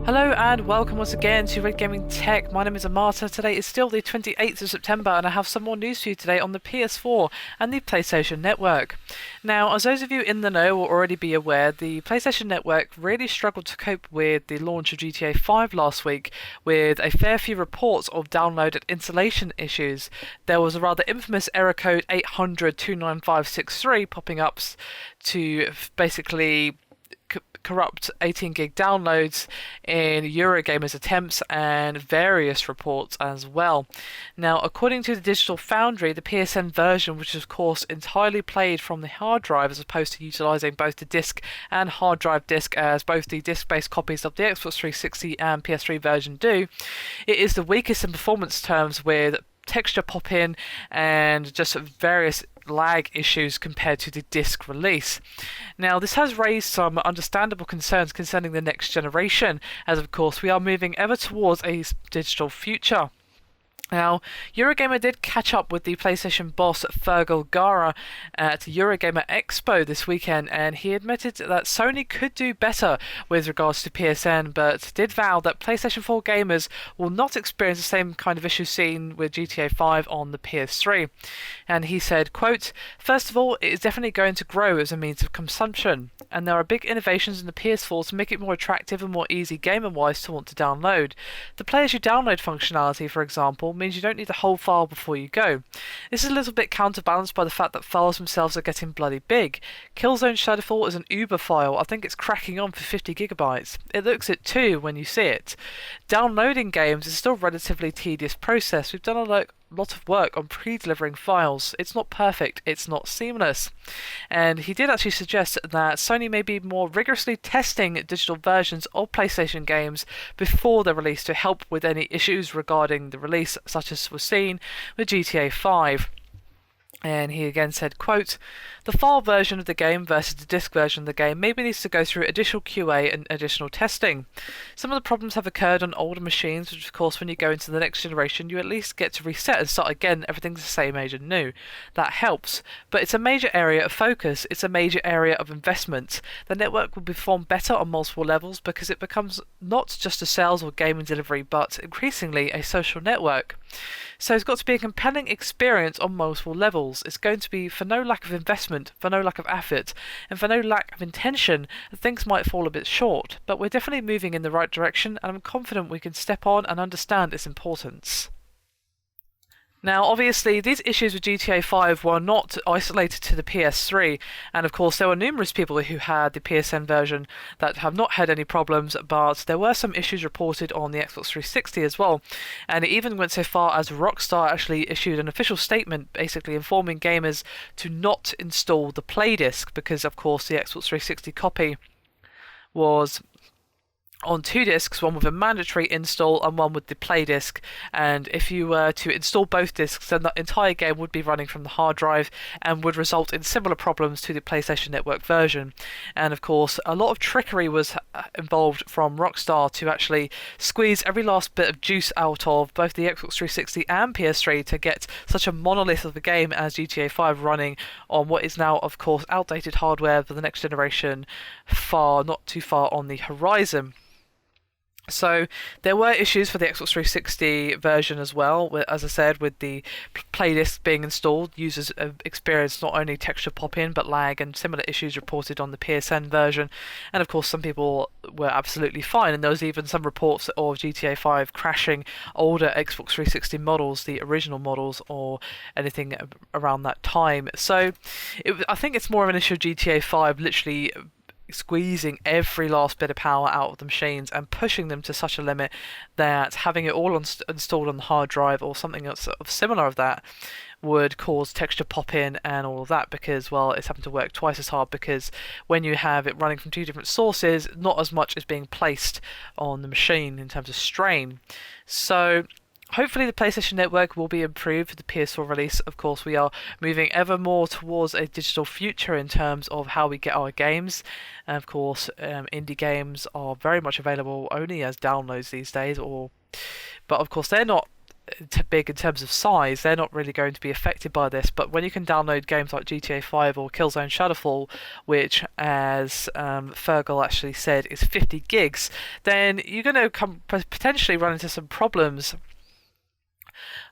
Hello and welcome once again to Red Gaming Tech. My name is Amata. Today is still the 28th of September and I have some more news for you today on the PS4 and the PlayStation Network. Now, as those of you in the know will already be aware, the PlayStation Network really struggled to cope with the launch of GTA 5 last week, with a fair few reports of download and installation issues. There was a rather infamous error code 800-29563 popping up to basically corrupt 18 gig downloads in Eurogamer's attempts and various reports as well. Now, according to the Digital Foundry, the PSN version, which is of course entirely played from the hard drive as opposed to utilising both the disk and hard drive disk as both the disk-based copies of the Xbox 360 and PS3 version do, it is the weakest in performance terms, with texture pop-in and just various lag issues compared to the disc release. Now, this has raised some understandable concerns concerning the next generation, as of course we are moving ever towards a digital future. Now, Eurogamer did catch up with the PlayStation boss Fergal Gara at Eurogamer Expo this weekend, and he admitted that Sony could do better with regards to PSN, but did vow that PlayStation 4 gamers will not experience the same kind of issues seen with GTA 5 on the PS3. And he said, quote, "First of all, it is definitely going to grow as a means of consumption, and there are big innovations in the PS4 to make it more attractive and more easy gamer-wise to want to download. The play-as-you-download functionality, for example, means you don't need the whole file before you go. This is a little bit counterbalanced by the fact that files themselves are getting bloody big. Killzone Shadowfall is an Uber file. I think it's cracking on for 50 gigabytes. It looks it too when you see it. Downloading games is still a relatively tedious process. We've done a lot of work on pre-delivering files. It's not perfect, it's not seamless." And he did actually suggest that Sony may be more rigorously testing digital versions of PlayStation games before they're released to help with any issues regarding the release, such as was seen with GTA 5. And he again said, quote, "The file version of the game versus the disc version of the game maybe needs to go through additional QA and additional testing. Some of the problems have occurred on older machines, which of course when you go into the next generation you at least get to reset and start again. Everything's the same age and new. That helps. But it's a major area of focus. It's a major area of investment. The network will perform better on multiple levels because it becomes not just a sales or gaming delivery, but increasingly a social network. So it's got to be a compelling experience on multiple levels. It's going to be for no lack of investment, for no lack of effort, and for no lack of intention that things might fall a bit short. But we're definitely moving in the right direction, and I'm confident we can step on and understand its importance." Now, obviously, these issues with GTA 5 were not isolated to the PS3, and of course there were numerous people who had the PSN version that have not had any problems, but there were some issues reported on the Xbox 360 as well, and it even went so far as Rockstar actually issued an official statement basically informing gamers to not install the Play disc, because of course the Xbox 360 copy was on two discs, one with a mandatory install and one with the play disc, and if you were to install both discs then the entire game would be running from the hard drive and would result in similar problems to the PlayStation Network version. And of course a lot of trickery was involved from Rockstar to actually squeeze every last bit of juice out of both the Xbox 360 and PS3 to get such a monolith of a game as GTA 5 running on what is now of course outdated hardware for the next generation, not too far on the horizon. So there were issues for the Xbox 360 version as well, as I said, with the playlist being installed. Users experienced not only texture pop-in but lag and similar issues reported on the PSN version, and of course some people were absolutely fine, and there was even some reports of GTA 5 crashing older Xbox 360 models, the original models or anything around that time. So I think it's more of an issue of GTA 5 literally squeezing every last bit of power out of the machines and pushing them to such a limit that having it all installed on the hard drive or something else of similar of that would cause texture pop-in and all of that, because, well, it's having to work twice as hard, because when you have it running from two different sources, not as much is being placed on the machine in terms of strain. So hopefully the PlayStation Network will be improved for the PS4 release. Of course, we are moving ever more towards a digital future in terms of how we get our games. And of course, indie games are very much available only as downloads these days, but of course they're not big in terms of size, they're not really going to be affected by this. But when you can download games like GTA 5 or Killzone Shadowfall, which, as Fergal actually said, is 50 gigs, then you're going to potentially run into some problems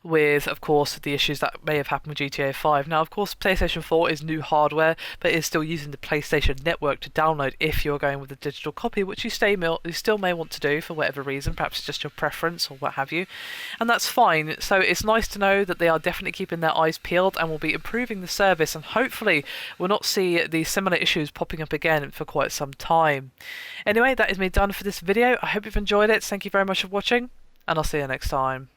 with, of course, the issues that may have happened with GTA 5. Now, of course, PlayStation 4 is new hardware, but is still using the PlayStation Network to download if you're going with a digital copy, which you still may want to do for whatever reason, perhaps just your preference or what have you, and that's fine. So it's nice to know that they are definitely keeping their eyes peeled and will be improving the service, and hopefully we'll not see these similar issues popping up again for quite some time. Anyway, that is me done for this video. I hope you've enjoyed it. Thank you very much for watching, and I'll see you next time.